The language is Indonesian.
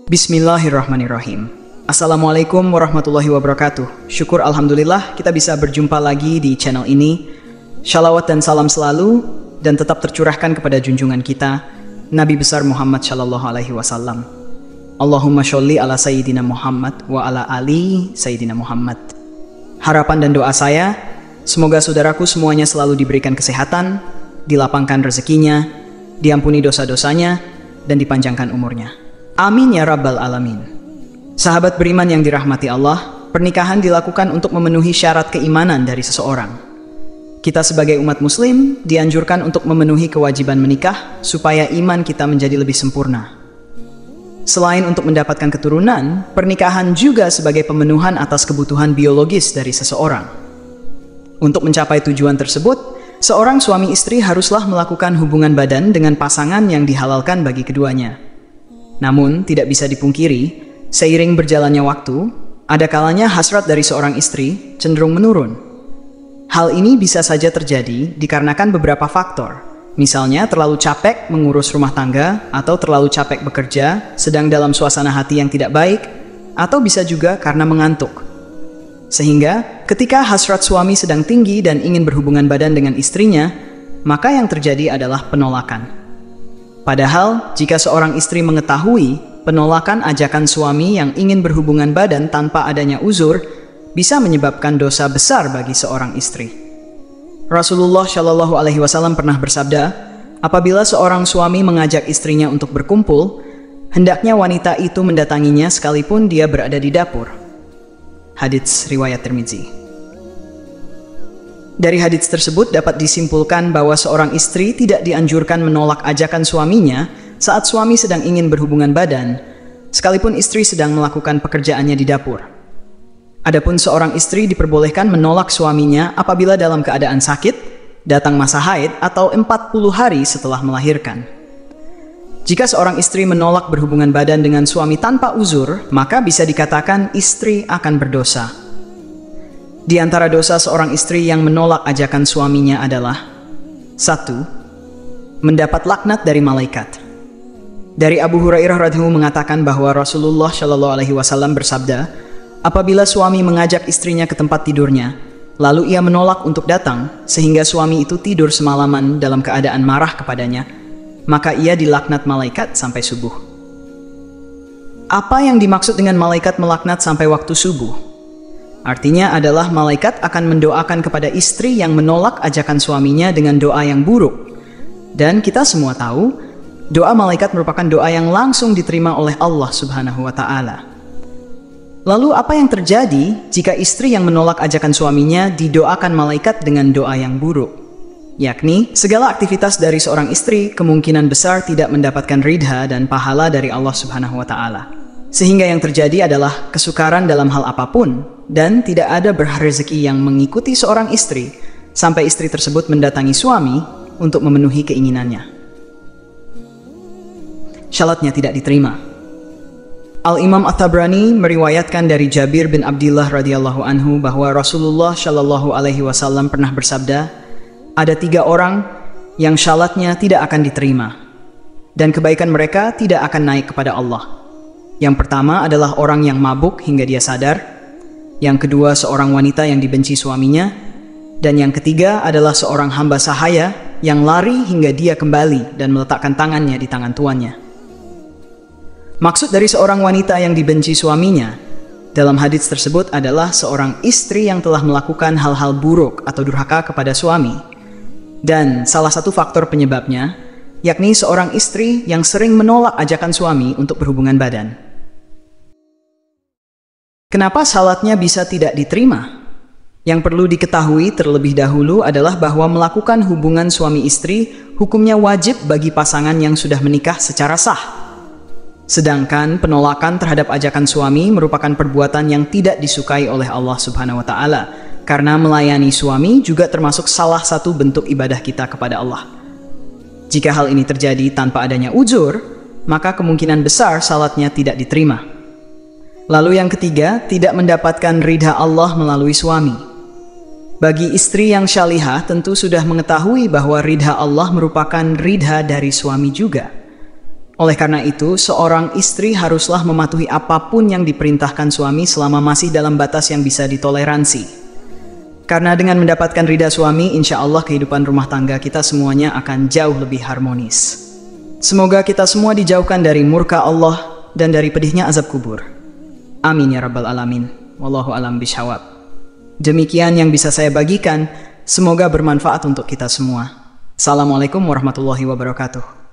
Bismillahirrahmanirrahim. Assalamualaikum warahmatullahi wabarakatuh. Syukur alhamdulillah kita bisa berjumpa lagi di channel ini. Shalawat dan salam selalu dan tetap tercurahkan kepada junjungan kita Nabi besar Muhammad Shallallahu Alaihi Wasallam. Allahumma sholli ala Sayyidina Muhammad wa ala ali Sayyidina Muhammad. Harapan dan doa saya, semoga saudaraku semuanya selalu diberikan kesehatan, dilapangkan rezekinya, diampuni dosa-dosanya, dan dipanjangkan umurnya. Amin ya rabbal alamin. Sahabat beriman yang dirahmati Allah, pernikahan dilakukan untuk memenuhi syarat keimanan dari seseorang. Kita sebagai umat muslim dianjurkan untuk memenuhi kewajiban menikah supaya iman kita menjadi lebih sempurna. Selain untuk mendapatkan keturunan, pernikahan juga sebagai pemenuhan atas kebutuhan biologis dari seseorang. Untuk mencapai tujuan tersebut, seorang suami istri haruslah melakukan hubungan badan dengan pasangan yang dihalalkan bagi keduanya. Namun, tidak bisa dipungkiri, seiring berjalannya waktu, ada kalanya hasrat dari seorang istri cenderung menurun. Hal ini bisa saja terjadi dikarenakan beberapa faktor. Misalnya, terlalu capek mengurus rumah tangga, atau terlalu capek bekerja, sedang dalam suasana hati yang tidak baik, atau bisa juga karena mengantuk. Sehingga, ketika hasrat suami sedang tinggi dan ingin berhubungan badan dengan istrinya, maka yang terjadi adalah penolakan. Padahal, jika seorang istri mengetahui penolakan ajakan suami yang ingin berhubungan badan tanpa adanya uzur, bisa menyebabkan dosa besar bagi seorang istri. Rasulullah Shallallahu Alaihi Wasallam pernah bersabda, apabila seorang suami mengajak istrinya untuk berkumpul, hendaknya wanita itu mendatanginya sekalipun dia berada di dapur. Hadits riwayat Tirmidzi. Dari hadits tersebut dapat disimpulkan bahwa seorang istri tidak dianjurkan menolak ajakan suaminya saat suami sedang ingin berhubungan badan, sekalipun istri sedang melakukan pekerjaannya di dapur. Adapun seorang istri diperbolehkan menolak suaminya apabila dalam keadaan sakit, datang masa haid, atau 40 hari setelah melahirkan. Jika seorang istri menolak berhubungan badan dengan suami tanpa uzur, maka bisa dikatakan istri akan berdosa. Di antara dosa seorang istri yang menolak ajakan suaminya adalah 1. Mendapat laknat dari malaikat. Dari Abu Hurairah radhiyallahu mengatakan bahwa Rasulullah Shallallahu Alaihi Wasallam bersabda, apabila suami mengajak istrinya ke tempat tidurnya, lalu ia menolak untuk datang, sehingga suami itu tidur semalaman dalam keadaan marah kepadanya, maka ia dilaknat malaikat sampai subuh. Apa yang dimaksud dengan malaikat melaknat sampai waktu subuh? Artinya adalah malaikat akan mendoakan kepada istri yang menolak ajakan suaminya dengan doa yang buruk. Dan kita semua tahu, doa malaikat merupakan doa yang langsung diterima oleh Allah Subhanahu wa Ta'ala. Lalu apa yang terjadi jika istri yang menolak ajakan suaminya didoakan malaikat dengan doa yang buruk? Yakni, segala aktivitas dari seorang istri kemungkinan besar tidak mendapatkan ridha dan pahala dari Allah Subhanahu wa Ta'ala. Sehingga yang terjadi adalah kesukaran dalam hal apapun, dan tidak ada berhak rezeki yang mengikuti seorang istri sampai istri tersebut mendatangi suami untuk memenuhi keinginannya. Syaratnya tidak diterima. Al-Imam At-Tabrani meriwayatkan dari Jabir bin Abdullah radhiyallahu anhu bahwa Rasulullah Shallallahu Alaihi Wasallam pernah bersabda, ada 3 orang yang syaratnya tidak akan diterima, dan kebaikan mereka tidak akan naik kepada Allah. Yang pertama adalah orang yang mabuk hingga dia sadar, yang kedua seorang wanita yang dibenci suaminya, dan yang ketiga adalah seorang hamba sahaya yang lari hingga dia kembali dan meletakkan tangannya di tangan tuannya. Maksud dari seorang wanita yang dibenci suaminya dalam hadits tersebut adalah seorang istri yang telah melakukan hal-hal buruk atau durhaka kepada suami. Dan salah satu faktor penyebabnya yakni seorang istri yang sering menolak ajakan suami untuk berhubungan badan. Kenapa salatnya bisa tidak diterima? Yang perlu diketahui terlebih dahulu adalah bahwa melakukan hubungan suami istri hukumnya wajib bagi pasangan yang sudah menikah secara sah. Sedangkan penolakan terhadap ajakan suami merupakan perbuatan yang tidak disukai oleh Allah Subhanahu wa Ta'ala, karena melayani suami juga termasuk salah satu bentuk ibadah kita kepada Allah. Jika hal ini terjadi tanpa adanya uzur, maka kemungkinan besar salatnya tidak diterima. Lalu yang ketiga, tidak mendapatkan ridha Allah melalui suami. Bagi istri yang syalihah tentu sudah mengetahui bahwa ridha Allah merupakan ridha dari suami juga. Oleh karena itu, seorang istri haruslah mematuhi apapun yang diperintahkan suami selama masih dalam batas yang bisa ditoleransi. Karena dengan mendapatkan ridha suami, insya Allah kehidupan rumah tangga kita semuanya akan jauh lebih harmonis. Semoga kita semua dijauhkan dari murka Allah dan dari pedihnya azab kubur. Amin ya rabbal alamin. Wallahu alam bishawab. Demikian yang bisa saya bagikan, semoga bermanfaat untuk kita semua. Assalamualaikum warahmatullahi wabarakatuh.